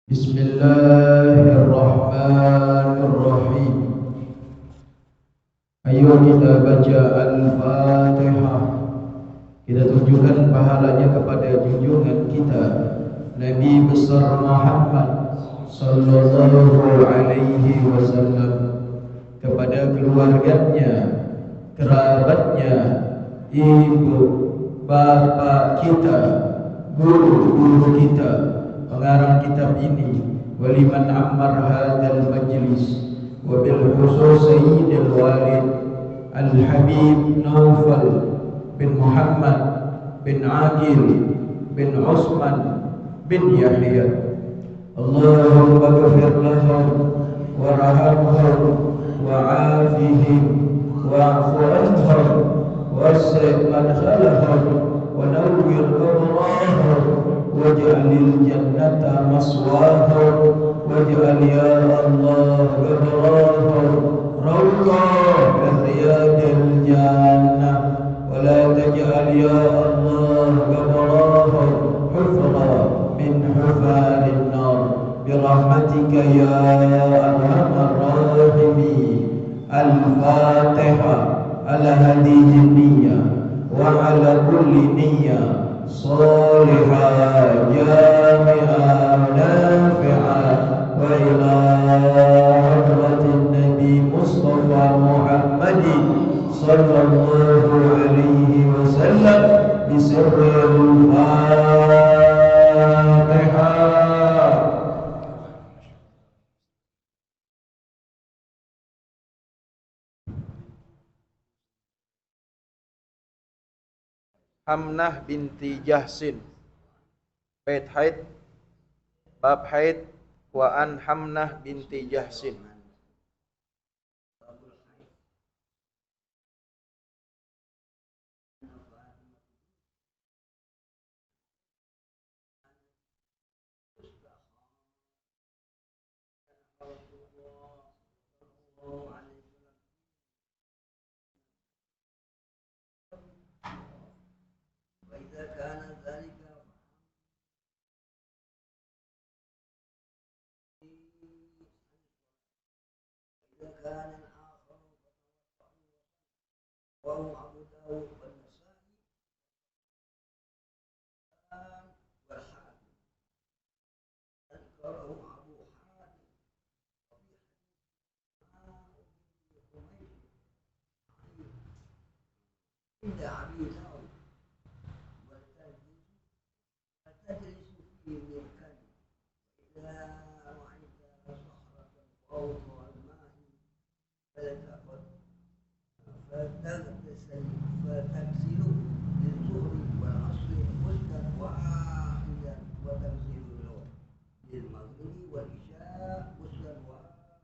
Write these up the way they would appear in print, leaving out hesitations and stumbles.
Bismillahirrahmanirrahim. Ayo kita baca Al-Fatihah. Kita tunjukkan pahalanya kepada junjungan kita Nabi besar Muhammad sallallahu alaihi wasallam, kepada keluarganya, kerabatnya, ibu, bapa kita, guru-guru kita, pengarang kitab ini, waliman ammar hadzal majlis, wabil khusus sayyidil walid Al-Habib Naufal bin Muhammad bin Aqil bin Usman bin Yahya. Allahumma ghfir lahum warhamhum wa'afihim wa'fu anhum wasi' madkhalahum wa nawwir qabrahum waj'alil jannata maswahum waj'al ya Allah qabrahum rawdah min riyadil jannah wa la taj'al ya Allah qabrahum hufra min hufarin nar birahmatika ya arhamar rahimin. Al-Fatihah ala hadhihi niyyah wa ala kulli niyyah salihah jami'ah nafi'ah wa ila hadratin Nabi Mustafa Muhammadin sallallahu alaihi wasallam bisirril Fatihah. Hamnah binti Jahsin, bait haid, bab haid, wa an Hamnah binti Jahsin. كان الآخر وهو أبو داود والنسائي والحاكم ذكره أبو حاتم عند أبي داود وتجلس في مكان إذا رأيت صخرة فوق فتغسل للظهر والعصر غسلا واحدا وتغسل للمغرب والعشاء غسلا واحدا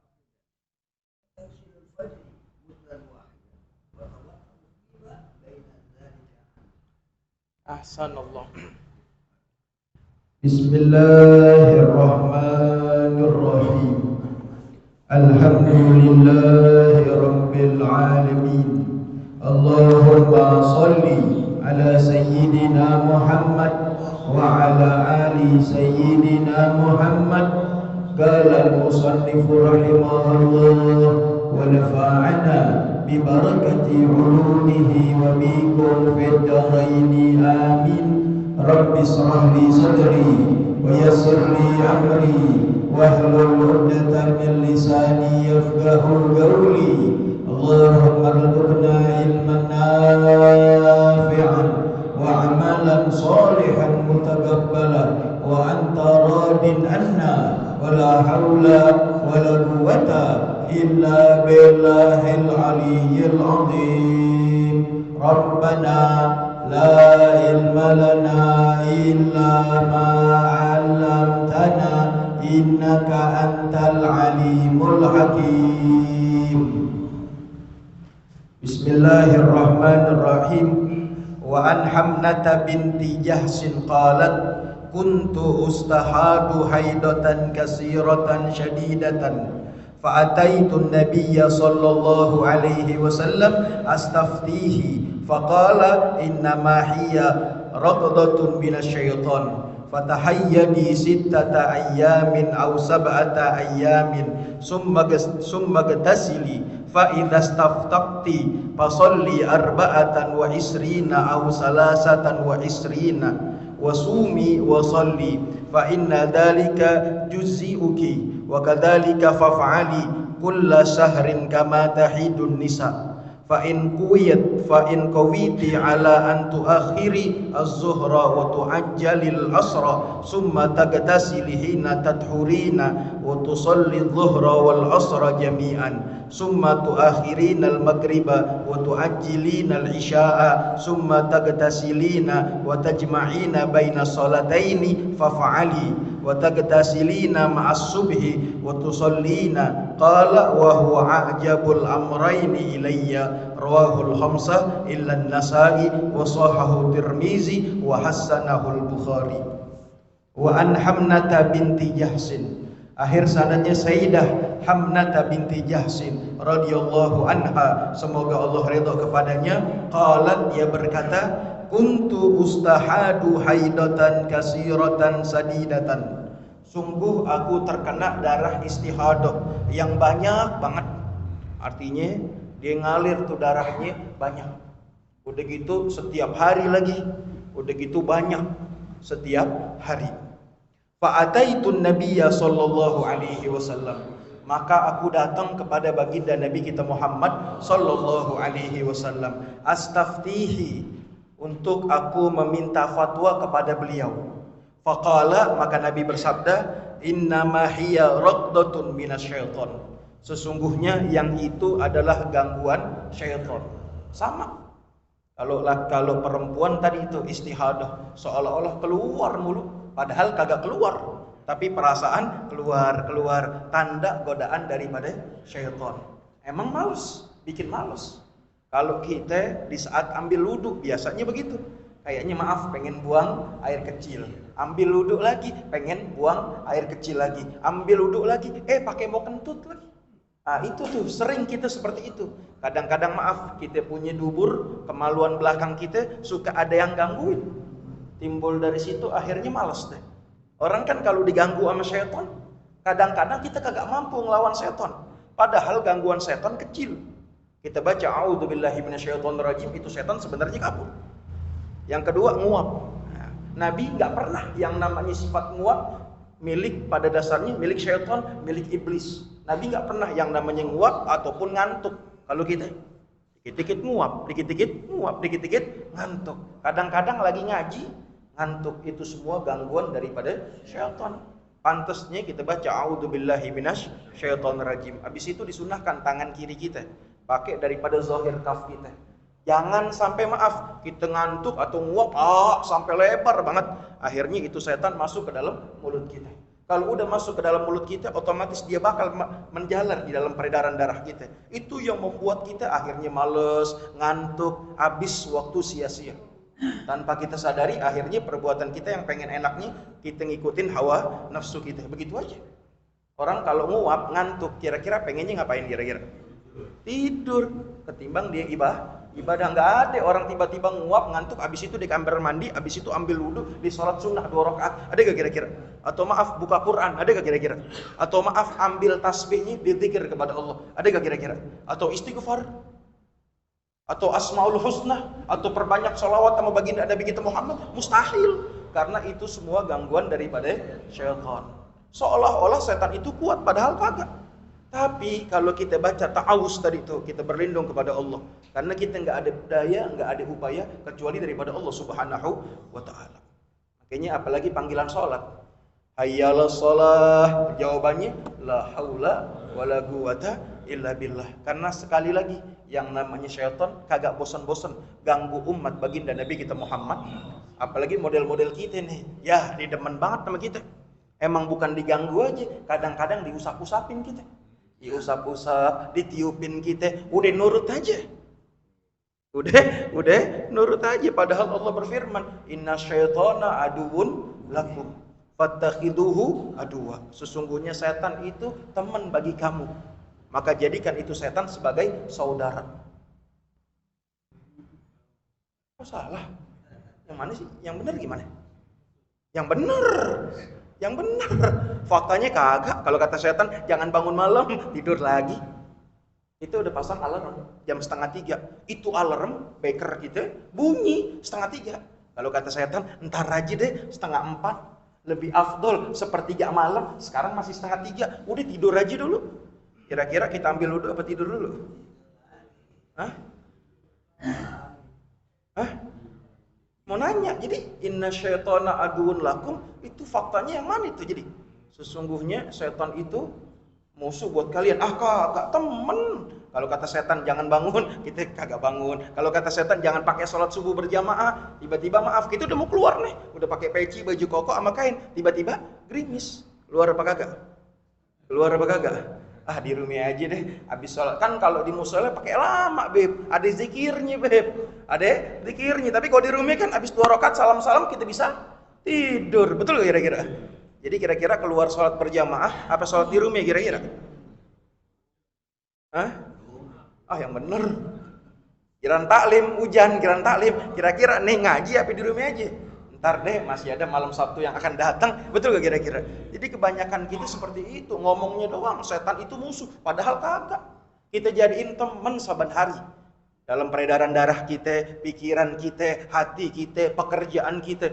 وتغسل الفجر غسلا واحدا وتوقف فيما بين ذلك. أحسن الله. Bismillahirrahmanirrahim. Alhamdulillahi rabbil alamin. Allahumma salli ala sayyidina Muhammad wa ala ali sayyidina Muhammad. Qala al-musannifu rahimahullah wa nafa'ana bi barakati ulumihi wa bikum fid dharain amin. Rabbi shrah li sadri wa yassir li amri wahlul 'uqdatam min lisani yafqahu qawli. Allahumma rzuqna ilman nafi'an wa 'amalan shalihan mutaqabbalan wa anta radin anna wa la haula wa la quwwata illa billahil aliyyil 'azim. Rabbana la ilma lana illa ma 'allamtana innaka antal alimul hakim. Bismillahirrahmanirrahim. Wa an Hamnata binti Jahsin qalat kuntu ustahadu haidatan kasiratan syadidatan fa'ataitu an-nabiyya sallallahu alaihi wasallam astaftihi faqala innama hiya raqdatun minasyaitan fatahayyadi sittata ayyamin aw sab'ata ayyamin summa gtasili fa idza staftaqti fasalli arba'atan wa isrina aw salasatan wa isrina wa sumi wa salli fa inna dhalika juz'iuki wa kadzalika faf'ali kulla shahrin kama tahidun nisa fa in qawiti ala an tuakhiri az-zuhra wa tu'ajjalil asra summa tagtasili hina tadhurina wa tusalli adh-dhuhra wal asra jami'an summa tuakhirina al-maghriba wa tu'ajjilina al-isya'a summa tagtasilina wa tajma'ina baina salataini faf'ali wa tagtasilina ma'as subhi wa tusallina qala wa huwa a'jabul amrayni ilayya rawahul khamsah illa an-nasa'i wa sahahu tirmizi wa hassanahu al-bukhari. Wa an Hamnata binti Jahsin, akhir sanadnya Sayyidah Hamnata binti Jahsin radhiyallahu anha, semoga Allah ridha kepadanya, qalat, dia berkata, kuntu ustahadu haidatan kasiratan sadidatan, sungguh aku terkena darah istihadah yang banyak banget. Artinya dia ngalir tuh darahnya banyak. Udah gitu setiap hari lagi, udah gitu banyak setiap hari. Fa'ataitun nabiyya sallallahu alaihi wasallam, maka aku datang kepada baginda Nabi kita Muhammad sallallahu alaihi wasallam, astaftihi, untuk aku meminta fatwa kepada beliau. Faqala, maka Nabi bersabda, innama hiya raqdatun minasyaiton, sesungguhnya yang itu adalah gangguan syaitan. Sama. Kalau perempuan tadi itu istihadah, seolah-olah keluar mulu, padahal kagak keluar, tapi perasaan keluar, tanda godaan daripada syaitan. Emang males, bikin males. Kalau kita di saat ambil wudhu biasanya begitu, kayaknya maaf pengen buang air kecil, ambil wudhu lagi pengen buang air kecil lagi, ambil wudhu lagi pakai mau kentut lagi. Nah itu tuh sering kita seperti itu. Kadang-kadang maaf kita punya dubur, kemaluan belakang kita suka ada yang gangguin, timbul dari situ akhirnya males deh. Orang kan kalau diganggu sama setan, kadang-kadang kita kagak mampu ngelawan setan, padahal gangguan setan kecil. Kita baca a'udzubillahi minasyaitonirrajim, itu setan sebenarnya kabur. Yang kedua, nguap. Nah, Nabi nggak pernah yang namanya sifat nguap milik pada dasarnya milik syaitan, milik iblis. Nabi nggak pernah yang namanya nguap ataupun ngantuk. Kalau kita dikit-dikit nguap, dikit-dikit nguap, dikit-dikit ngantuk. Kadang-kadang lagi ngaji ngantuk, itu semua gangguan daripada syaitan. Pantasnya kita baca a'udzubillahi minasyaitonirrajim. Habis itu disunahkan tangan kiri kita pakai daripada zahir kaf kita. Jangan sampai maaf kita ngantuk atau nguap sampai lebar banget, akhirnya itu setan masuk ke dalam mulut kita. Kalau udah masuk ke dalam mulut kita, otomatis dia bakal menjalar di dalam peredaran darah kita. Itu yang membuat kita akhirnya males, ngantuk, habis waktu sia-sia. Tanpa kita sadari, akhirnya perbuatan kita yang pengen enaknya kita ngikutin hawa nafsu kita. Begitu aja. Orang kalau nguap, ngantuk, kira-kira pengennya ngapain kira-kira? Tidur. Ketimbang dia ibadah. Nggak ada orang tiba-tiba nguap, ngantuk, habis itu di kamar mandi, habis itu ambil wudhu, di sholat sunnah 2 rakaat. Ada gak kira-kira? Atau maaf buka Quran, ada gak kira-kira? Atau maaf ambil tasbihnya, berzikir kepada Allah, ada gak kira-kira? Atau istighfar? Atau asmaul husna? Atau perbanyak sholawat sama baginda Nabi kita Muhammad? Mustahil. Karena itu semua gangguan daripada syaitan. Seolah-olah setan itu kuat, padahal kagak. Tapi kalau kita baca ta'awuz tadi itu, kita berlindung kepada Allah. Karena kita nggak ada daya, nggak ada upaya kecuali daripada Allah Subhanahu wa ta'ala. Makanya apalagi panggilan sholat. Hayyalah sholah. Jawabannya la haula wala quwata illa billah. Karena sekali lagi yang namanya syaitan kagak bosan-bosan ganggu umat baginda Nabi kita Muhammad. Apalagi model-model kita nih, ya didemen banget sama kita. Emang bukan diganggu aja, kadang-kadang diusap-usapin kita. Diusap-usap, ditiupin kita, udah nurut aja. Udah nurut aja. Padahal Allah berfirman, inna syaitana aduun lakum fattakhiduhu aduwa. Sesungguhnya setan itu teman bagi kamu, maka jadikan itu setan sebagai saudara. Oh salah? Yang mana sih? Yang benar gimana? Yang bener. Yang bener. Faktanya kagak. Kalau kata setan, jangan bangun malam, tidur lagi. Itu udah pasang alarm jam 2:30. Itu alarm beker kita bunyi 3:30. Kalau kata setan, entar aja deh 3:30. Lebih afdol 1/3 malam. Sekarang masih 2:30. Udah tidur aja dulu. Kira-kira kita ambil wudhu apa tidur dulu? Hah? Hah? Mau nanya, jadi inna syaitana aduun lakum, itu faktanya yang mana itu? Jadi sesungguhnya setan itu musuh buat kalian. Kagak, temen. Kalau kata setan jangan bangun, kita kagak bangun. Kalau kata setan jangan pakai sholat subuh berjamaah, tiba-tiba maaf kita udah mau keluar nih, udah pakai peci, baju koko sama kain, tiba-tiba gerimis. Keluar apa kagak? Keluar apa kagak? Di rumah aja deh, habis sholat. Kan kalau di musola pakai lama, Beb. Ada zikirnya, Beb. Ada zikirnya. Tapi kalau di rumah kan habis 2 rakaat salam-salam kita bisa tidur. Betul gak kira-kira? Jadi kira-kira keluar sholat berjamaah apa sholat di rumah kira-kira? Yang bener. Kiran taklim, hujan, kiran taklim. Kira-kira nih ngaji apa di rumah aja? Ntar deh, masih ada malam Sabtu yang akan datang. Betul gak kira-kira? Jadi kebanyakan kita seperti itu, ngomongnya doang, setan itu musuh, padahal kagak. Kita jadiin teman saban hari. Dalam peredaran darah kita, pikiran kita, hati kita, pekerjaan kita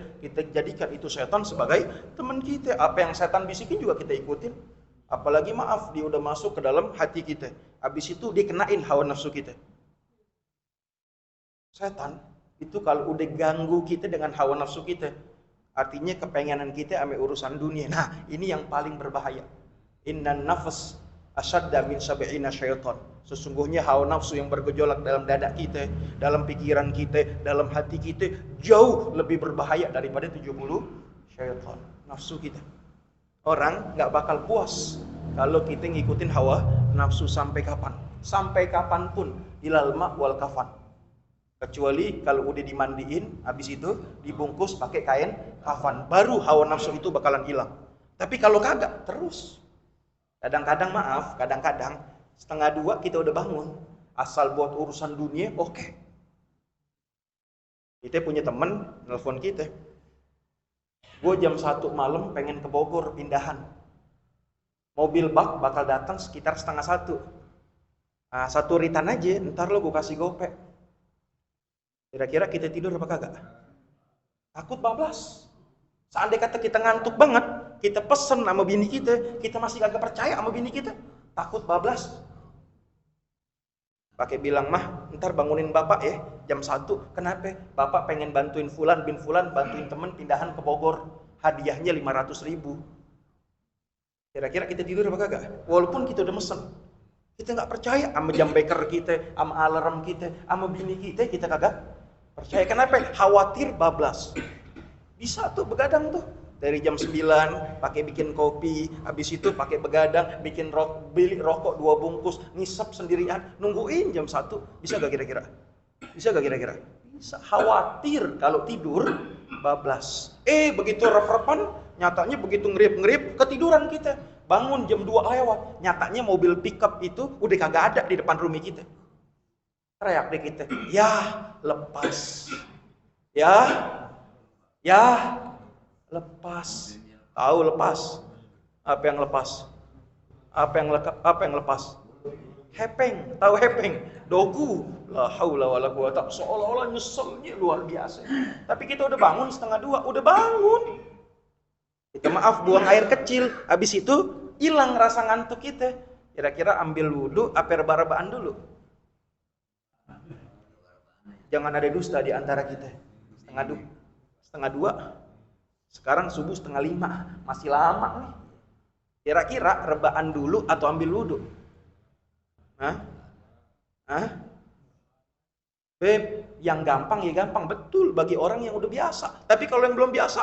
jadikan itu setan sebagai teman kita. Apa yang setan bisikin juga kita ikutin. Apalagi maaf, dia udah masuk ke dalam hati kita. Habis itu dikenain hawa nafsu kita. Setan itu kalau udah ganggu kita dengan hawa nafsu kita, artinya kepengenan kita ame urusan dunia. Nah, ini yang paling berbahaya. Innan nafas asyadda min sab'ina syaitan. Sesungguhnya hawa nafsu yang bergejolak dalam dada kita, dalam pikiran kita, dalam hati kita jauh lebih berbahaya daripada 70 syaitan. Nafsu kita. Orang nggak bakal puas kalau kita ngikutin hawa nafsu sampai kapan? Sampai kapanpun, ilal ma' wal kafan. Kecuali kalau udah dimandiin, habis itu dibungkus pakai kain kafan, baru hawa nafsu itu bakalan hilang. Tapi kalau kagak, terus. Kadang-kadang 1:30 kita udah bangun, asal buat urusan dunia, oke. Kita punya temen nelfon kita, gue jam 1 malam pengen ke Bogor pindahan, mobil bak bakal datang sekitar 1:30. 1 ritan aja, ntar lo gue kasih gopek. Kira-kira kita tidur apa kagak? Takut bablas. Seandainya kata kita ngantuk banget, kita pesen sama bini kita masih kagak percaya sama bini kita, takut bablas. Pakai bilang, mah ntar bangunin bapak ya jam 1. Kenapa? Bapak pengen bantuin fulan bin fulan, bantuin temen pindahan ke Bogor, hadiahnya 500.000. Kira-kira kita tidur apa kagak? Walaupun kita udah mesen, kita nggak percaya sama jam beker kita, sama alarm kita, sama bini kita kagak percaya. Kenapa? Khawatir bablas. Bisa tuh begadang tuh dari jam 9 pakai bikin kopi, habis itu pakai begadang bikin beli rokok 2 bungkus, ngisap sendirian, nungguin jam 1. Bisa gak kira-kira? Bisa gak kira-kira? Bisa. Khawatir kalau tidur bablas. Begitu rep-repan, nyatanya begitu ngerip-ngerip ketiduran kita. Bangun jam 2 lewat, nyatanya mobil pickup itu udah kagak ada di depan rumah kita. Teriak deh kita, ya lepas, ya lepas. Tahu lepas? Apa yang lepas? Apa yang lepas? Hepeng, tahu hepeng? Dogu. La haula wala quwata. Seolah-olah nyeselnya luar biasa. Tapi kita udah bangun 1:30, udah bangun. Kita maaf buang air kecil, habis itu hilang rasa ngantuk kita. Kira-kira ambil wudhu apa reba-rebaan dulu? Jangan ada dusta di antara kita. 1:30. Sekarang subuh 4:30, masih lama nih. Kira-kira rebaan dulu atau ambil wudhu? Beb, yang gampang ya gampang, betul bagi orang yang udah biasa. Tapi kalau yang belum biasa,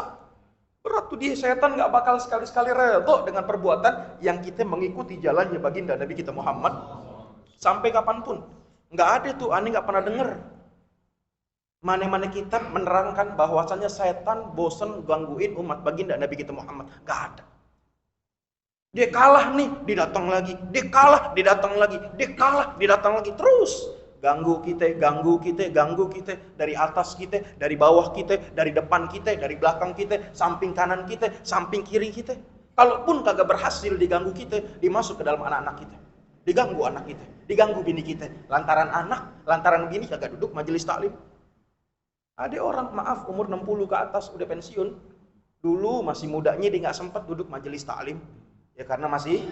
berat tuh dia. Setan nggak bakal sekali-sekali redho dengan perbuatan yang kita mengikuti jalannya baginda Nabi kita Muhammad sampai kapanpun. Nggak ada tuh, aneh nggak pernah denger mana-mana kitab menerangkan bahwasanya setan bosen gangguin umat baginda Nabi kita Muhammad. Gak ada. Dia kalah nih, dia datang lagi. Dia kalah, dia datang lagi. Dia kalah, dia datang lagi. Terus Ganggu kita, dari atas kita, dari bawah kita, dari depan kita, dari belakang kita, samping kanan kita, samping kiri kita. Kalaupun kagak berhasil diganggu kita, dimasuk ke dalam anak-anak kita. Diganggu anak kita, diganggu bini kita. Lantaran bini kagak duduk majelis taklim. Ada orang, maaf, umur 60 ke atas udah pensiun. Dulu masih mudanya dia nggak sempat duduk majelis taklim. Ya karena masih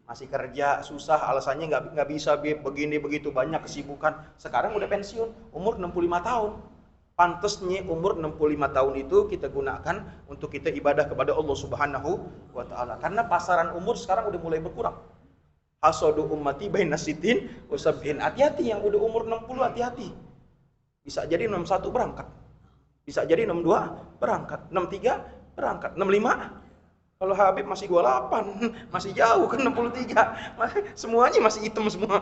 kerja, susah, alasannya nggak bisa begini begitu, banyak kesibukan. Sekarang udah pensiun, umur 65 tahun. Pantasnya umur 65 tahun itu kita gunakan untuk kita ibadah kepada Allah Subhanahu wa taala. Karena pasaran umur sekarang udah mulai berkurang. Hasadu ummati baina sitin wa sab'in. Hati-hati yang udah umur 60, hati-hati. Bisa jadi 61 berangkat. Bisa jadi 62 berangkat, 63 berangkat, 65. Kalau Habib masih 28, masih jauh kan 63. Semuanya masih hitam semua.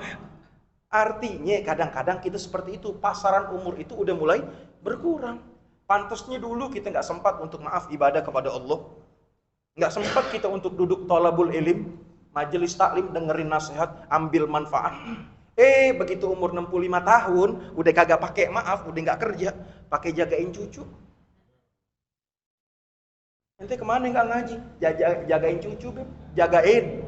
Artinya kadang-kadang kita seperti itu, pasaran umur itu udah mulai berkurang. Pantasnya dulu kita nggak sempat untuk ibadah kepada Allah. Nggak sempat kita untuk duduk thalabul ilm, majelis taklim, dengerin nasihat, ambil manfaat. Begitu umur 65 tahun, udah kagak pakai udah nggak kerja, pakai jagain cucu. Ente kemana nggak ngaji? Jagain cucu, Beb. Jagain.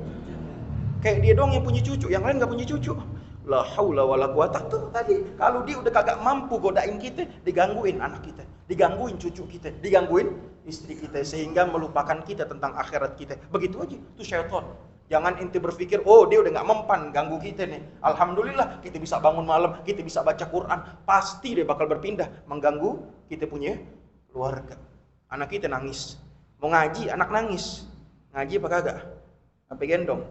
Kayak dia doang yang punya cucu, yang lain nggak punya cucu. La haula wala quwata. Tuh tadi, kalau dia udah kagak mampu godain kita, digangguin anak kita, digangguin cucu kita, digangguin istri kita, sehingga melupakan kita tentang akhirat kita. Begitu aja, itu syaitan. Jangan ente berpikir, dia udah nggak mempan ganggu kita nih. Alhamdulillah kita bisa bangun malam, kita bisa baca Quran. Pasti dia bakal berpindah mengganggu kita punya keluarga. Anak kita nangis, mau ngaji anak nangis. Ngaji apa kagak? Apa gendong?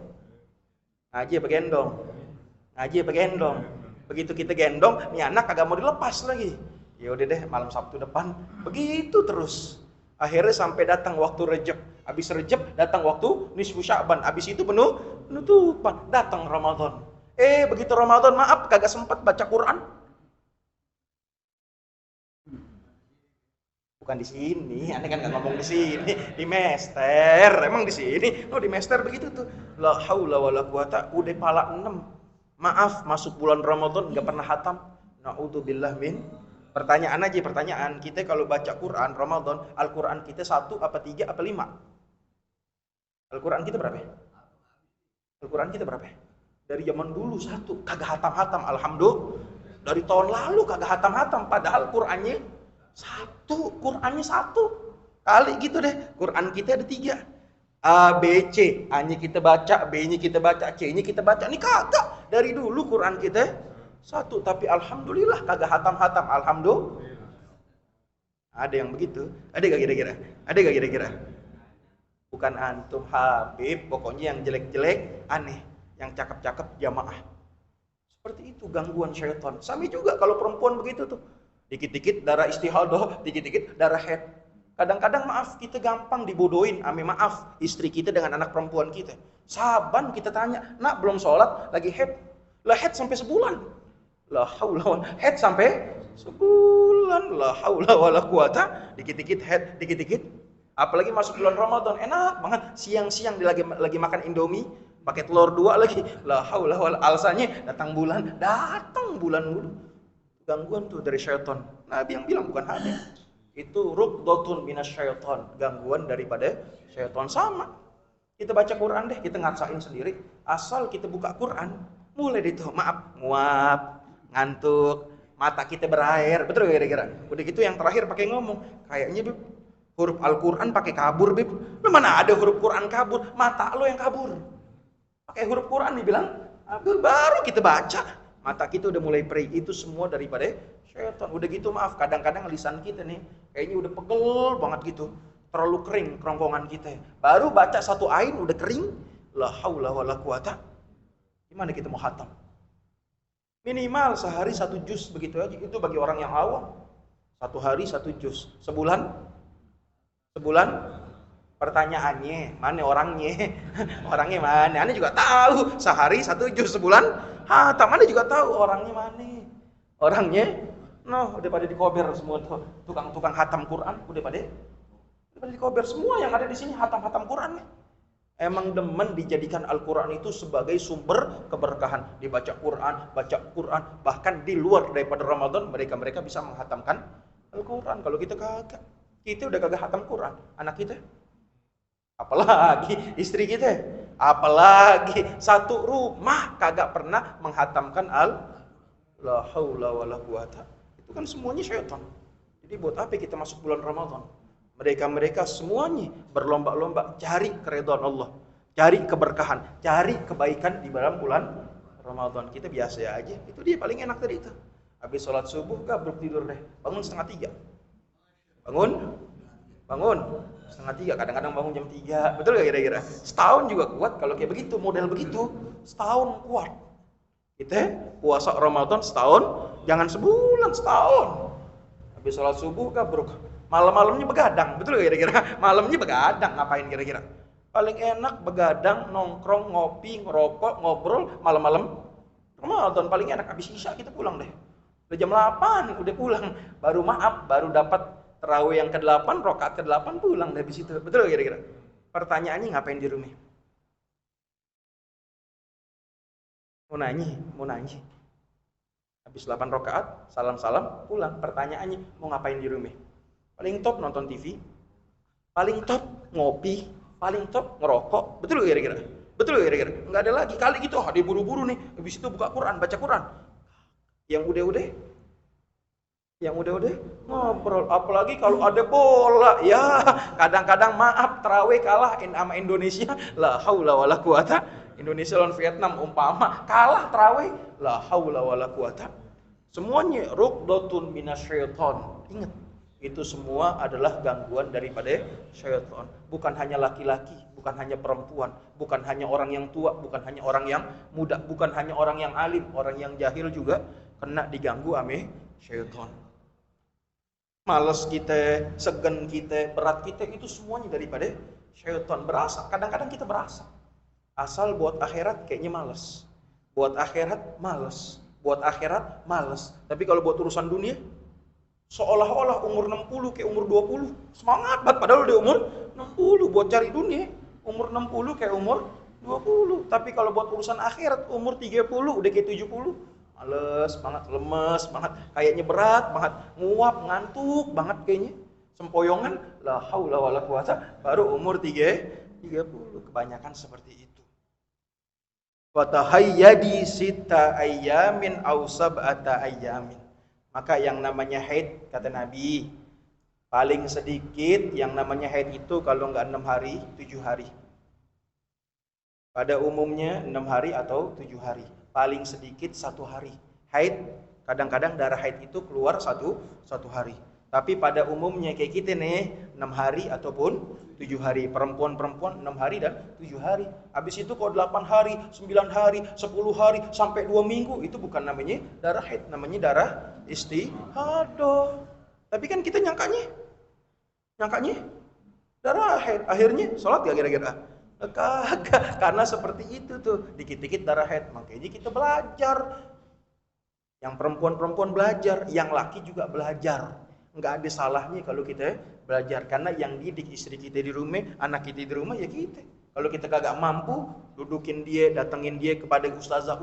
Ngaji apa gendong? Ngaji apa gendong? Begitu kita gendong, nih anak kagak mau dilepas lagi. Ya udah deh, malam Sabtu depan begitu terus. Akhirnya sampai datang waktu Rejab. Habis Rejab datang waktu nisfu Sya'ban. Habis itu penutupan. Datang Ramadan. Begitu Ramadan, kagak sempat baca Quran. Bukan di sini, aneh kan nggak ngomong di sini, di Mester. Emang di sini? Di Mester begitu tuh. La haula wala quwata, udah pala 6. Masuk bulan Ramadan nggak pernah hatam. Na'udzubillah min. Pertanyaan kita kalau baca Quran Ramadan, Al-Quran kita 1 apa 3 apa 5? Al-Quran kita berapa? Al-Quran kita berapa? Dari zaman dulu 1, kagak hatam-hatam. Alhamdulillah. Dari tahun lalu kagak hatam-hatam, padahal Qurannya 1 kali gitu deh. Quran kita ada 3. A, B, C. A-nya kita baca, B-nya kita baca, C-nya kita baca. Ini kagak. Dari dulu Quran kita 1, tapi alhamdulillah kagak hatam-hatam. Alhamdulillah. Ada yang begitu? Ada gak kira-kira? Bukan antum Habib, pokoknya yang jelek-jelek aneh, yang cakep-cakep jamaah. Seperti itu gangguan syaitan. Sami juga kalau perempuan begitu tuh. Dikit-dikit darah istihadah, dikit-dikit darah haid. Kadang-kadang kita gampang dibodohin istri kita dengan anak perempuan kita. Saban kita tanya, nak belum sholat, lagi haid. Lah haid sampai sebulan. La haula wala haid sampai sebulan. La haula wala quwata. Dikit-dikit haid, dikit-dikit. Apalagi masuk bulan Ramadan, enak banget. Siang-siang dia lagi makan Indomie, pakai telur 2 lagi. La haula wala, alasannya datang bulan dulu. Gangguan tuh dari syaitan. Nabi yang bilang bukan ada. Itu rukdatun minasyaitan, gangguan daripada syaitan. Sama. Kita baca Quran deh, kita ngasain sendiri. Asal kita buka Quran, mulai deh tuh, nguap, ngantuk, mata kita berair. Betul gak kira-kira? Udah gitu yang terakhir pakai ngomong. Kayaknya Bib, huruf Al-Quran pakai kabur, Bib. Lu mana ada huruf Quran kabur? Mata lo yang kabur. Pakai huruf Quran dibilang kabur, baru kita baca. Mata kita udah mulai perih. Itu semua daripada syaitan. Udah gitu kadang-kadang lisan kita nih kayaknya udah pegel banget gitu. Terlalu kering kerongkongan kita. Baru baca 1 ain udah kering. La haula wala quwata. Gimana kita mau khatam? Minimal sehari 1 juz begitu aja. Itu bagi orang yang awam. 1 hari 1 juz. Sebulan? Pertanyaannya, mana orangnya? Orangnya mana? Anda juga tahu. Sehari 1 juz, sebulan hatam. Anda juga tahu orangnya mana? Orangnya, udah pada dikober semua tuh. Tukang-tukang hatam Quran, udah pada dikober semua yang ada di sini hatam-hatam Quran. Emang demen dijadikan Al-Quran itu sebagai sumber keberkahan. Dibaca Quran, baca Quran. Bahkan di luar daripada Ramadan, mereka bisa menghatamkan Al-Quran. Kalau kita kagak. Kita udah kagak hatam Quran. Anak kita. Apalagi istri kita. Apalagi satu rumah kagak pernah menghatamkan la haula wala quwata. Itu kan semuanya syaitan. Jadi buat apa kita masuk bulan Ramadan? Mereka semuanya berlomba-lomba cari keridhaan Allah, cari keberkahan, cari kebaikan di dalam bulan Ramadan. Kita biasa aja. Itu dia paling enak tadi itu. Habis sholat subuh gabruk tidur deh. Bangun 2:30. Bangun 2:30. Kadang-kadang bangun jam 3. Betul gak kira-kira? Setahun juga kuat kalau kayak begitu, model begitu. Setahun kuat. Kita puasa Ramadan setahun, jangan sebulan, setahun. Habis sholat subuh gabruk. Malam-malamnya begadang, betul gak kira-kira? Malamnya begadang, ngapain kira-kira? Paling enak begadang, nongkrong, ngopi, ngerokok, ngobrol, malam-malam Ramadan paling enak. Habis isya kita pulang deh. Udah jam 8, udah pulang. Baru baru dapat tarawih yang ke-8, rakaat ke-8 pulang dari situ. Betul gak kira-kira? Pertanyaannya ngapain di rumah? Mau nanya. Habis 8 rakaat, salam-salam, pulang. Pertanyaannya mau ngapain di rumah? Paling top nonton TV, paling top ngopi, paling top ngerokok. Betul gak kira-kira? Betul gak kira-kira? Nggak ada lagi. Kali gitu, dia buru-buru nih. Habis itu buka Quran, baca Quran. Yang udah ngobrol. Apalagi kalau ada bola. Ya, kadang-kadang maaf, tarawih kalah sama Indonesia. La haula wala quwata. Indonesia lawan Vietnam umpama kalah tarawih. La haula wala quwata. Semuanya rukdatun minasyaiton. Ingat. Itu semua adalah gangguan daripada syaitan. Bukan hanya laki-laki, bukan hanya perempuan, bukan hanya orang yang tua, bukan hanya orang yang muda, bukan hanya orang yang alim, orang yang jahil juga kena diganggu ame syaitan. Males kita, segen kita, berat kita, itu semuanya daripada syaitan. Berasa, kadang-kadang kita berasa. Asal buat akhirat kayaknya males. Buat akhirat males. Buat akhirat males. Tapi kalau buat urusan dunia, seolah-olah umur 60 kayak umur 20. Semangat banget padahal udah umur 60 buat cari dunia. Umur 60 kayak umur 20. Tapi kalau buat urusan akhirat umur 30 udah kayak 70. Males banget, lemes banget, kayaknya berat banget, nguap, ngantuk banget kayaknya. Sempoyongan, la haula wala quwata, baru umur 30. Kebanyakan seperti itu. Fatahayyadi sita ayyamin aw sab'ata ayyamin. Maka yang namanya haid, kata Nabi, paling sedikit yang namanya haid itu kalau nggak 6 hari, 7 hari. Pada umumnya 6 hari atau 7 hari. Paling sedikit 1 hari. Haid, kadang-kadang darah haid itu keluar satu hari. Tapi pada umumnya kayak kita nih, 6 hari ataupun 7 hari. Perempuan-perempuan 6 hari dan 7 hari. Habis itu kalau 8 hari, 9 hari, 10 hari, sampai 2 minggu, itu bukan namanya darah haid, namanya darah istihadah. Tapi kan kita nyangkanya darah haid. Akhirnya sholat gak kira-kira? Kagak, karena seperti itu tuh, dikit-dikit darah haid. Makanya kita belajar. Yang perempuan belajar, yang laki juga belajar. Nggak ada salahnya kalau kita belajar, karena yang didik istri kita di rumah, anak kita di rumah ya kita. Kalau kita kagak mampu, dudukin dia, datengin dia kepada ustazah,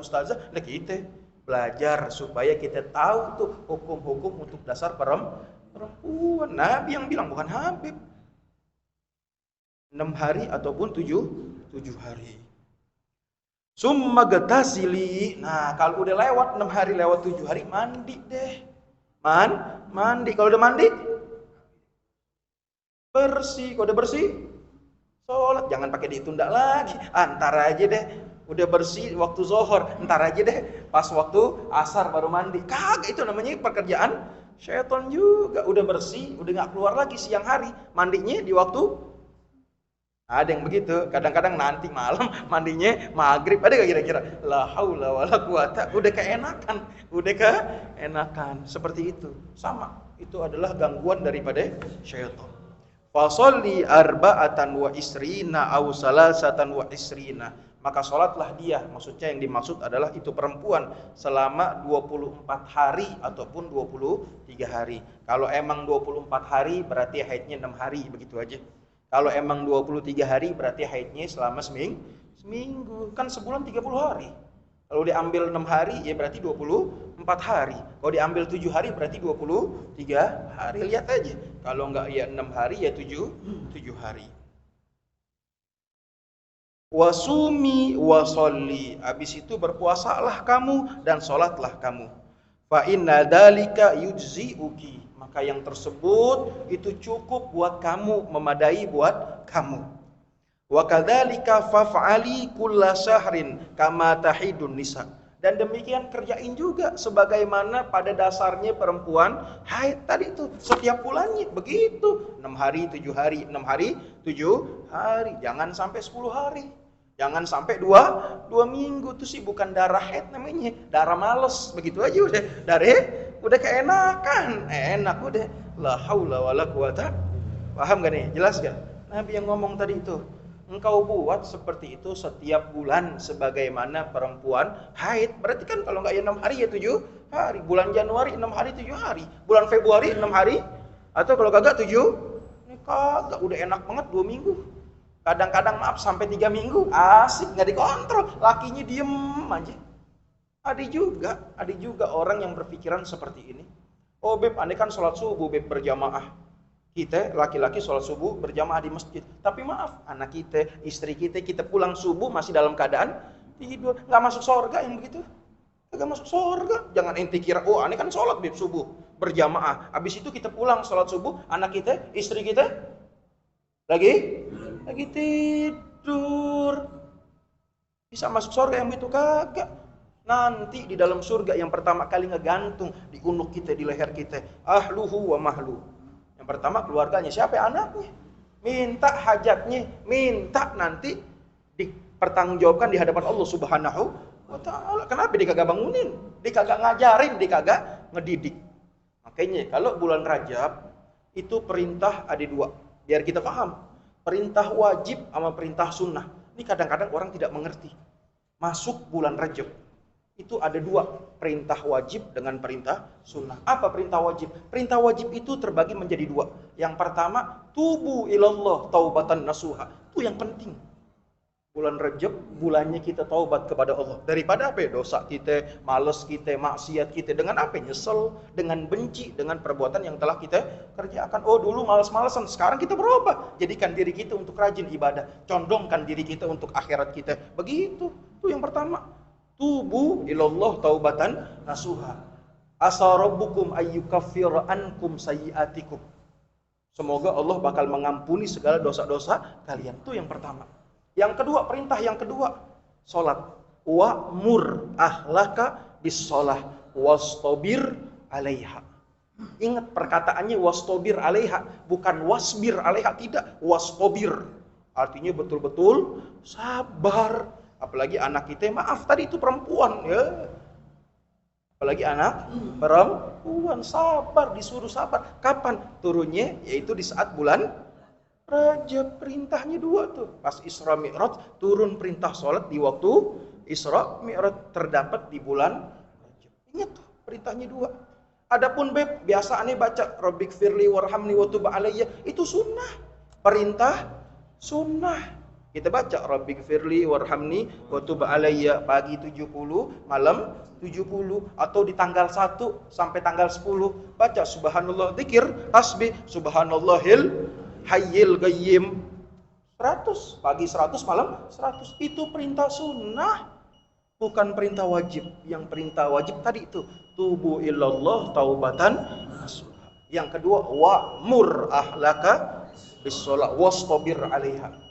nah kita belajar supaya kita tahu tuh hukum-hukum untuk dasar perempuan. Nabi yang bilang, bukan Habib. 6 hari ataupun 7 hari. Summa gatasili. Nah, kalau udah lewat 6 hari, lewat 7 hari, mandi deh. Mandi. Kalau udah mandi, bersih. Kalau udah bersih, sholat. Jangan pakai ditunda lagi. Ntar aja deh. Udah bersih waktu zuhur, ntar aja deh. Pas waktu asar baru mandi. Kagak, itu namanya pekerjaan syaitan juga. Udah bersih, udah nggak keluar lagi siang hari. Mandinya di waktu. Ada yang begitu, kadang-kadang nanti malam mandinya maghrib. Ada gak kira-kira? La haula wala quwata. Udah keenakan. Seperti itu. Sama, itu adalah gangguan daripada syaitan. Fasolli arba'atan wa isrina aw salasatan wa isrina. Maka sholatlah dia, maksudnya yang dimaksud adalah itu perempuan, selama 24 hari ataupun 23 hari. Kalau emang 24 hari berarti haidnya 6 hari, begitu aja. Kalau emang 23 hari berarti haidnya selama seminggu. Kan sebulan 30 hari. Kalau diambil 6 hari ya berarti 24 hari. Kalau diambil 7 hari berarti 23 hari. Lihat aja. Kalau enggak ya 6 hari ya 7 hari. Wasumi wasolli. Habis itu berpuasalah kamu dan sholatlah kamu. Fa inna dzalika yujzi'uki. Maka yang tersebut itu cukup buat kamu, memadai buat kamu. Wa kadzalika faf'ali kulla syahrin kama tahidun nisa. Dan demikian kerjain juga sebagaimana pada dasarnya perempuan haid tadi itu setiap bulannya begitu. 6 hari, 7 hari, 6 hari, 7 hari. Jangan sampai 10 hari. Jangan sampai 2 minggu. Itu sih bukan darah haid namanya, darah males. Begitu aja udah. Udah keenakan, enak udah. La haula wala quwata. Paham gak nih? Jelas gak? Nabi yang ngomong tadi itu, engkau buat seperti itu setiap bulan sebagaimana perempuan haid. Berarti kan kalau nggak ya 6 hari ya 7 hari. Bulan Januari 6 hari 7 hari. Bulan Februari 6 hari. Atau kalau kagak 7. Ini kagak udah enak banget 2 minggu. Kadang-kadang maaf sampai 3 minggu. Asik nggak dikontrol. Lakinya diem aja. Ada juga orang yang berpikiran seperti ini. Oh beb, aneh kan sholat subuh beb berjamaah. Kita laki-laki sholat subuh berjamaah di masjid. Tapi maaf, anak kita, istri kita pulang subuh masih dalam keadaan tidur. Nggak masuk surga yang begitu. Nggak masuk surga. Jangan enti kira, oh aneh kan sholat beb subuh berjamaah. Habis itu kita pulang sholat subuh, anak kita, istri kita lagi tidur. Bisa masuk surga yang begitu kagak. Nanti di dalam surga yang pertama kali ngegantung di unuk kita, di leher kita, ahluhu wa mahlu. Yang pertama keluarganya, siapa anaknya? Minta hajatnya, minta nanti dipertanggungjawabkan di hadapan Allah Subhanahu wa taala. Kenapa dia kagak bangunin? Dia kagak ngajarin, dia kagak ngedidik. Makanya kalau bulan Rajab itu perintah ada 2. Biar kita paham. Perintah wajib sama perintah sunnah. Ini kadang-kadang orang tidak mengerti. Masuk bulan Rajab itu ada 2, perintah wajib dengan perintah sunnah. Apa perintah wajib? Perintah wajib itu terbagi menjadi 2. Yang pertama, tubu ilallah taubatan nasuha. Itu yang penting. Bulan Rajab, bulannya kita taubat kepada Allah. Daripada apa? Dosa kita, males kita, maksiat kita. Dengan apa? Nyesel, dengan benci, dengan perbuatan yang telah kita kerjakan. Oh dulu males-malesan, sekarang kita berubah. Jadikan diri kita untuk rajin ibadah. Condongkan diri kita untuk akhirat kita. Begitu. Itu yang pertama. Tubu ilallah taubatan nasuha. Asa rabbukum ayyukaffira ankum sayyiatikum. Semoga Allah bakal mengampuni segala dosa-dosa kalian. Itu yang pertama. Yang kedua, perintah yang kedua, salat. Wa mur ahlaka bis shalah wastabir 'alaiha. Ingat perkataannya wastabir 'alaiha, bukan wasbir 'alaiha, tidak, wastabir. Artinya betul-betul sabar. Apalagi anak kita, maaf tadi itu perempuan ya. Apalagi anak perempuan, sabar, disuruh sabar. Kapan turunnya? Yaitu di saat bulan Rajab. Perintahnya 2 tuh. Pas Isra Mi'raj turun perintah sholat di waktu Isra Mi'raj, terdapat di bulan Rajab. Ingat tuh perintahnya 2. Adapun beb, biasa aneh baca Rabbik firli warhamni wa tub alayya, itu sunnah. Perintah sunnah. Kita baca Rabbik firli warhamni wa tub alayya pagi 70, malam 70, atau di tanggal 1 sampai tanggal 10 baca subhanallah, zikir, tasbih, subhanallahil hayyil qayyim 100, pagi 100, malam 100. Itu perintah sunnah, bukan perintah wajib. Yang perintah wajib tadi itu tubu ilallah taubatan nasuha. Yang kedua, wa mur ahlaka bis shalah wastabir 'alaiha.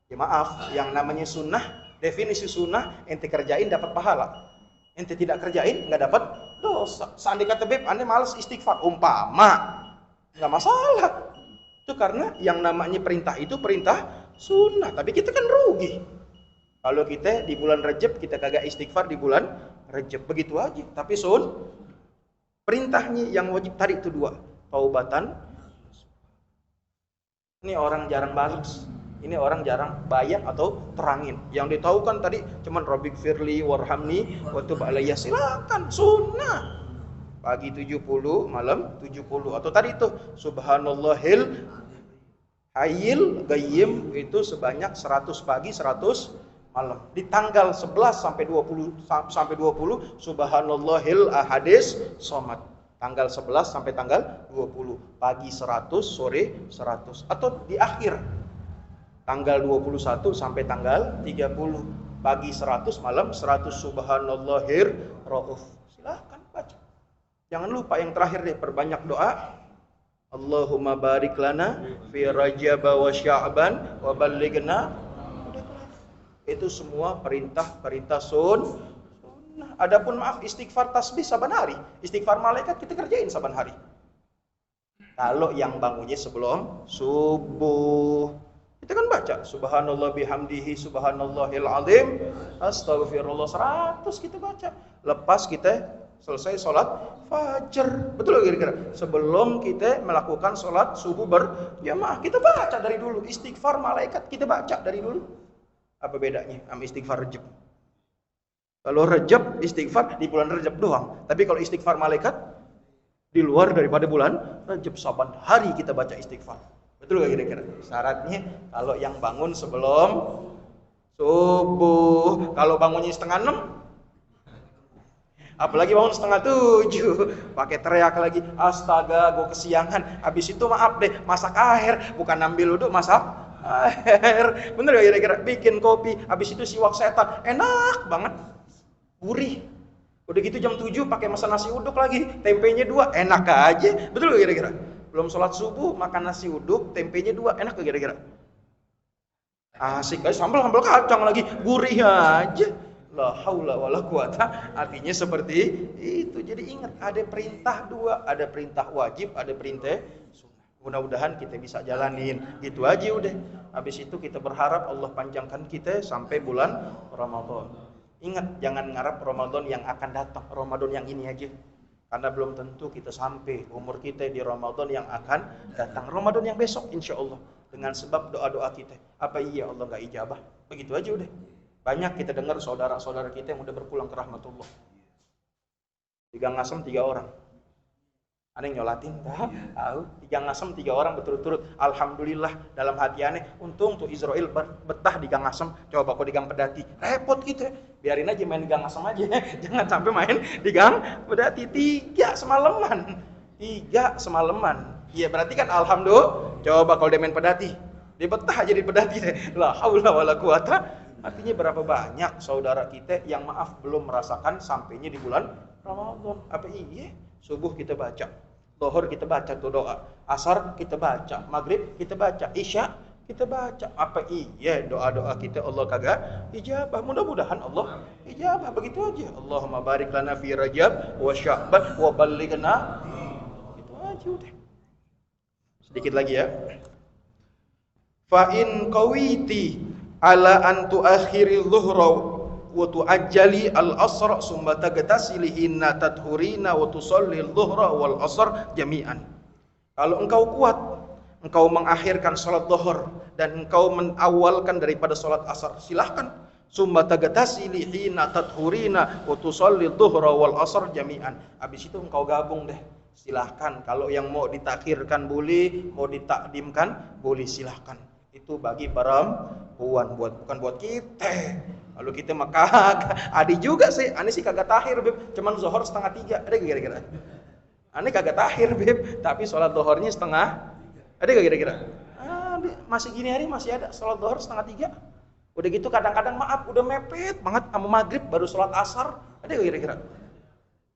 Ya maaf, yang namanya sunnah, definisi sunnah, ente kerjain dapat pahala, ente tidak kerjain nggak dapat dosa. Seandainya kata beb, ane malas istighfar, umpama, nggak masalah. Itu karena yang namanya perintah itu perintah sunnah, tapi kita kan rugi. Kalau kita di bulan Rajab kita kagak istighfar di bulan Rajab, begitu aja. Tapi perintahnya yang wajib tadi itu 2, taubatan. Ini orang jarang balas. Ini orang jarang bayang atau terangin. Yang ditahu kan tadi cuman Rabbik firli warhamni wa tub alayya. Silakan, sunnah. Pagi 70, malam 70. Atau tadi itu subhanallahil Hail Gayyim itu sebanyak 100 pagi 100 malam. Di tanggal 11 sampai 20 Subhanallahil Ahadis Somad. Tanggal 11 sampai tanggal 20. Pagi 100, sore 100. Atau di akhir tanggal 21 sampai tanggal 30. Pagi 100, malam 100. Subhanallahir Rauf. Silahkan baca. Jangan lupa yang terakhir deh, perbanyak doa. Allahumma barik lana fi Rajab wa Sya'ban wa ballighna. Itu semua perintah sunnah. Adapun maaf, istighfar tasbih saban hari, istighfar malaikat kita kerjain saban hari. Kalau yang bangunnya sebelum subuh, kita kan baca subhanallah bihamdihi subhanallahil azim astaghfirullah 100 kita baca. Lepas kita selesai sholat fajar, betul gak kira-kira? Sebelum kita melakukan sholat subuh berjamaah, kita baca dari dulu. Istighfar malaikat kita baca dari dulu. Apa bedanya sama istighfar Rejab? Kalau Rejab istighfar di bulan Rejab doang, tapi kalau istighfar malaikat di luar daripada bulan Rejab, saban hari kita baca istighfar. Betul gak kira-kira? Syaratnya kalau yang bangun sebelum subuh, kalau bangunnya setengah 6, apalagi bangun setengah 7, pakai teriak lagi, astaga gue kesiangan. Habis itu maaf deh, masak air, bukan ambil uduk, masak air. Bener gak kira-kira? Bikin kopi, habis itu siwak setan, enak banget, gurih. Udah gitu jam 7 pakai masak nasi uduk lagi, tempenya 2, enak aja. Betul gak kira-kira? Belum sholat subuh makan nasi uduk, tempenya 2, enak gak kira-kira? Asik aja, sambal kacang lagi, gurih aja. La haula wala quwata. Artinya seperti itu. Jadi ingat, ada perintah 2, ada perintah wajib, ada perintah sunnah. Mudah-mudahan kita bisa jalanin. Gitu aja udah. Habis itu kita berharap Allah panjangkan kita sampai bulan Ramadan. Ingat, jangan ngarap Ramadan yang akan datang, Ramadan yang ini aja. Karena belum tentu kita sampai umur kita di Ramadan yang akan datang. Ramadan yang besok insya Allah. Dengan sebab doa-doa kita. Apa iya Allah gak ijabah? Begitu aja udah. Banyak kita dengar saudara-saudara kita yang udah berpulang ke rahmatullah. Di Gang Ngasem 3 orang. Aneh nyolatin, tahu. Di Gang Ngasem 3 orang berturut-turut. Alhamdulillah dalam hati aneh. Untung tuh Israel betah di Gang Ngasem. Coba kok di Gang Pedati, repot gitu. Biarin aja main di Gang Ngasem aja. Jangan sampai main di Gang Pedati. 3 semalaman. Iya berarti kan alhamdulillah. Coba kalau dia main Pedati, dia betah aja di Pedati. La haula wala quwata. Artinya berapa banyak saudara kita yang maaf belum merasakan sampainya di bulan Ramadan. Apa iya? Subuh kita baca, Zuhur kita baca tuh doa, Asar kita baca, Maghrib kita baca, Isya kita baca. Apa iya doa-doa kita Allah kagak ijabah? Mudah-mudahan Allah ijabah. Begitu aja. Allahumma barik lana fi Rajab wa Sya'ban wa ballighna. Itu aja udah. Sedikit lagi ya. Fa in qawiti ala an tuakhiri dhuhra wa tuajjali al-asr summa tagtasili hinna tadhurina wa tusalli al-dhuhra wal asr jami'an. Kalau engkau kuat, engkau mengakhirkan salat zuhur dan engkau mengawalkan daripada salat asar, silahkan. Summa tagtasili hinna tadhurina wa tusalli al-dhuhra wal asr jami'an. Habis itu engkau gabung deh. Silahkan. Kalau yang mau ditakhirkan boleh, mau ditakdimkan boleh, silahkan. Itu bagi perempuan, bukan buat kita. Kalau kita mah kagak. Adi juga sih, aneh sih kagak tahir beb, cuman zuhur 2:30. Ada gak kira-kira? Aneh kagak tahir beb, tapi sholat zuhurnya 2:30. Ada gak kira-kira? Masih gini hari masih ada sholat zuhur 2:30. Udah gitu kadang-kadang maaf udah mepet banget sama maghrib baru sholat asar. Ada gak kira-kira?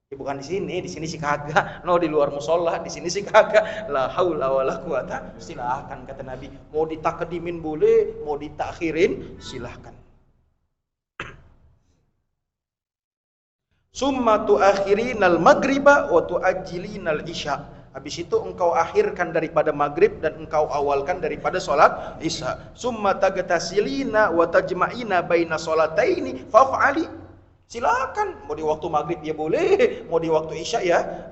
Ya bukan di sini sih kagak. No, di luar musola, di sini sih kagak. La haula wala quwata. Silakan kata Nabi. Mau ditakdimin boleh, mau ditakhirin silahkan. Summa tuakhirinal maghriba wa tuajjilinal isya. Habis itu engkau akhirkan daripada maghrib dan engkau awalkan daripada salat isya. Summa tagtasilina wa tajma'ina baina salataini faf'ali. Silakan, mau di waktu maghrib ya boleh, mau di waktu isya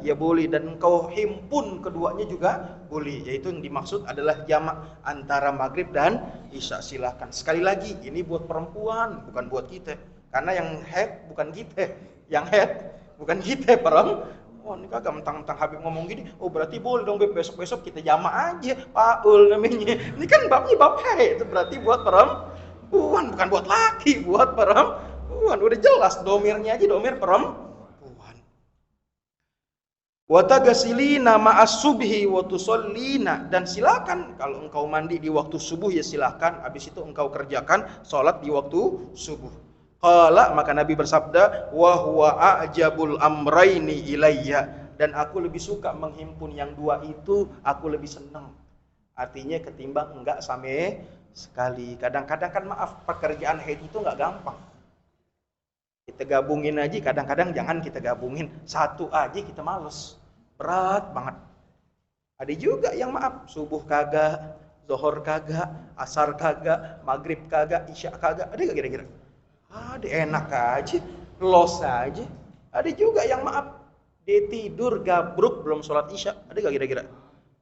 ya boleh, dan engkau himpun keduanya juga boleh. Yaitu yang dimaksud adalah jamak antara maghrib dan isya. Silakan. Sekali lagi, ini buat perempuan, bukan buat kita. Karena yang head bukan kita, yang head bukan kita, perempuan. Wah, ini kagak mentang-mentang Habib ngomong gini, oh berarti boleh dong Beb, besok-besok kita jamaah aja, Paul namanya. Ini kan babnya bab itu berarti buat perempuan, bukan buat laki, buat perempuan. Udah jelas domirnya aja domir perempuan. Wa tagsilina ma'as subhi wa tusallina, dan silakan kalau engkau mandi di waktu subuh ya silakan, habis itu engkau kerjakan salat di waktu subuh. Qala, maka Nabi bersabda, wa huwa a'jabul amraini ilayya, dan aku lebih suka menghimpun yang dua itu, aku lebih senang. Artinya ketimbang enggak sama sekali. Kadang-kadang kan maaf, pekerjaan haid itu enggak gampang. Kita gabungin aja, kadang-kadang jangan kita gabungin, satu aja kita males. Berat banget. Ada juga yang maaf, subuh kagak, zuhur kagak, asar kagak, maghrib kagak, isya kagak. Ada gak kira-kira? Ada, enak aja, los aja. Ada juga yang maaf, dia tidur gabruk belum sholat isya. Ada gak kira-kira?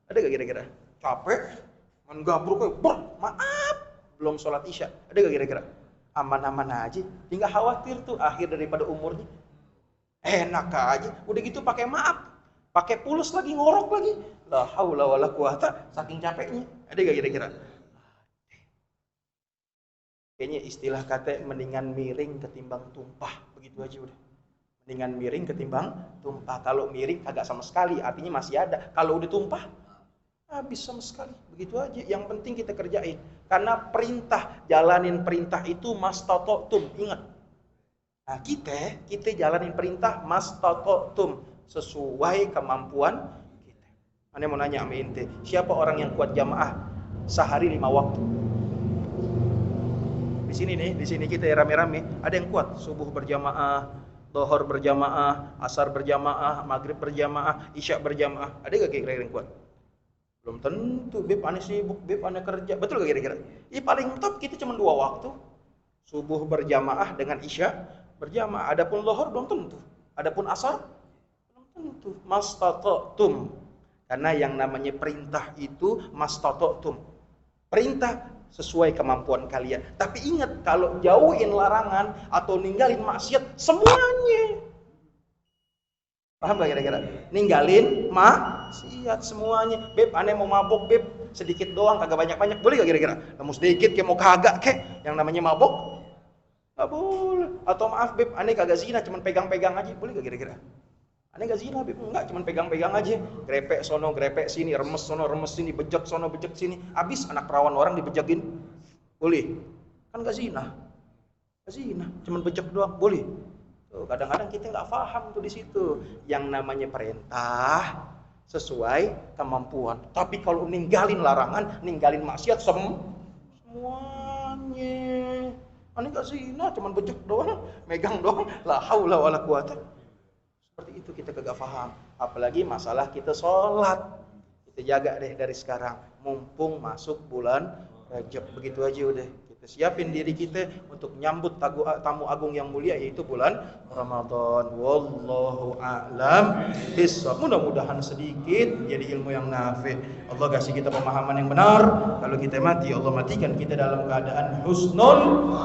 Ada gak kira-kira? Capek, man gabruk, maaf, belum sholat isya. Ada gak kira-kira? Aman-aman aja, tinggal khawatir tuh akhir daripada umurnya. Enak aja, udah gitu pakai maaf, pakai pulus lagi, ngorok lagi. La haula wala quwata, saking capeknya. Ada gak kira-kira? Kayaknya istilah kata mendingan miring ketimbang tumpah, begitu aja udah. Mendingan miring ketimbang tumpah. Kalau miring kagak sama sekali, artinya masih ada. Kalau udah tumpah, habis sama sekali. Begitu aja. Yang penting kita kerjain. Karena perintah, jalanin perintah itu mastata'tum. Ingat. Nah kita jalanin perintah mastata'tum, sesuai kemampuan kita. Ane mau nanya sama ente, siapa orang yang kuat jamaah sehari 5 waktu? Di sini kita rame-rame, ada yang kuat subuh berjamaah, zuhur berjamaah, asar berjamaah, maghrib berjamaah, isya berjamaah. Ada gak kira-kira yang kuat? Belum tentu. Beb aneh sibuk, beb aneh kerja. Betul gak kira-kira? Paling top kita cuma 2 waktu. Subuh berjamaah dengan isya berjamaah. Adapun zuhur belum tentu. Adapun asar belum tentu. Mastata'tum. Karena yang namanya perintah itu mastata'tum. Perintah sesuai kemampuan kalian. Tapi ingat, kalau jauhin larangan atau ninggalin maksiat, semuanya. Paham gak kira-kira? Ninggalin maksiat semuanya. Beb, aneh mau mabok, beb. Sedikit doang, kagak banyak-banyak. Boleh gak kira-kira? Mau sedikit, kayak mau kagak, kayak yang namanya mabok? Gak boleh. Atau maaf, beb, aneh kagak zina, cuman pegang-pegang aja. Boleh gak kira-kira? Aneh gak zina, beb? Enggak, cuman pegang-pegang aja. Grepek sono, grepek sini, remes sono, remes sini, bejek sono, bejek sini. Abis anak perawan orang dibejekin. Boleh? Kan gak zina. Gak zina, cuman bejek doang. Boleh? Tuh, kadang-kadang kita nggak paham tuh di situ. Yang namanya perintah sesuai kemampuan. Tapi kalau ninggalin larangan, ninggalin maksiat semuanya. Aneh gak zina, cuman bejek doang, megang doang. La haula wala quwata. Seperti itu kita kagak paham. Apalagi masalah kita sholat. Kita jaga deh dari sekarang. Mumpung masuk bulan Rajab. Begitu aja udah. Kita siapin diri kita untuk nyambut tamu agung yang mulia, yaitu bulan Ramadan. Wallahu a'lam bishawab. Mudah-mudahan sedikit jadi ilmu yang nafi'. Allah kasih kita pemahaman yang benar. Kalau kita mati, Allah matikan kita dalam keadaan husnul.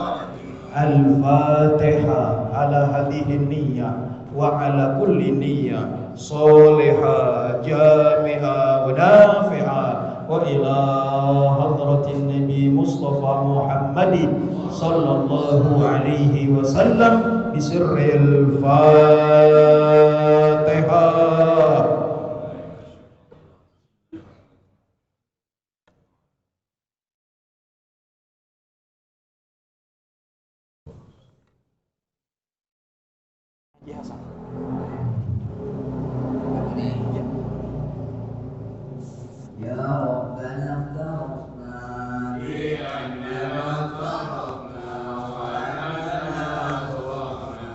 Al-Fatihah ala hadhihi niyyah wa ala kulli niyyah salihah jami'ah wa nafi'ah wa ila hadratin Nabi Mustafa Muhammadin sallallahu alaihi wasallam bisirril Fatihah. Ya Rabbana farqna bi annana farqna wa annana tuwaqna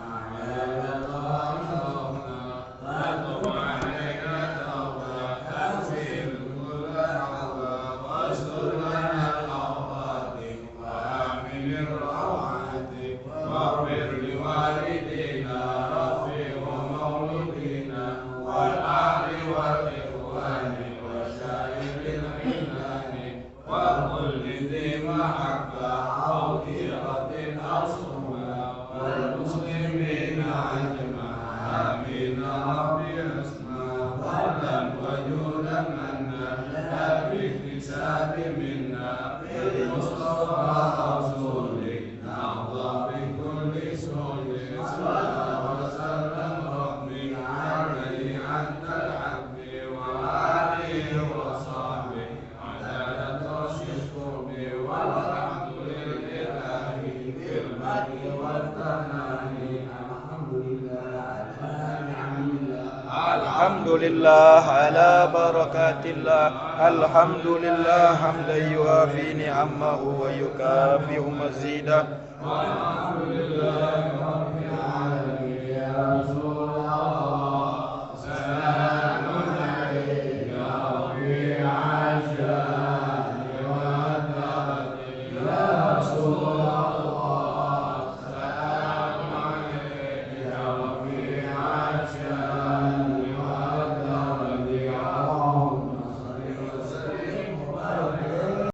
ala al-gharqna fatuq alaina tawbah hasil kulla hawa wastur lana al-awqati wa amin ar-rawati waghfir liwalidina rafi wa mauludina wal ahli wal ikhwani Alhamdulillah ala barakatillah. Alhamdulillah hamdan yuafi ni'amahu wa yukafi'u mazidah. Alhamdulillah rabbil alamin.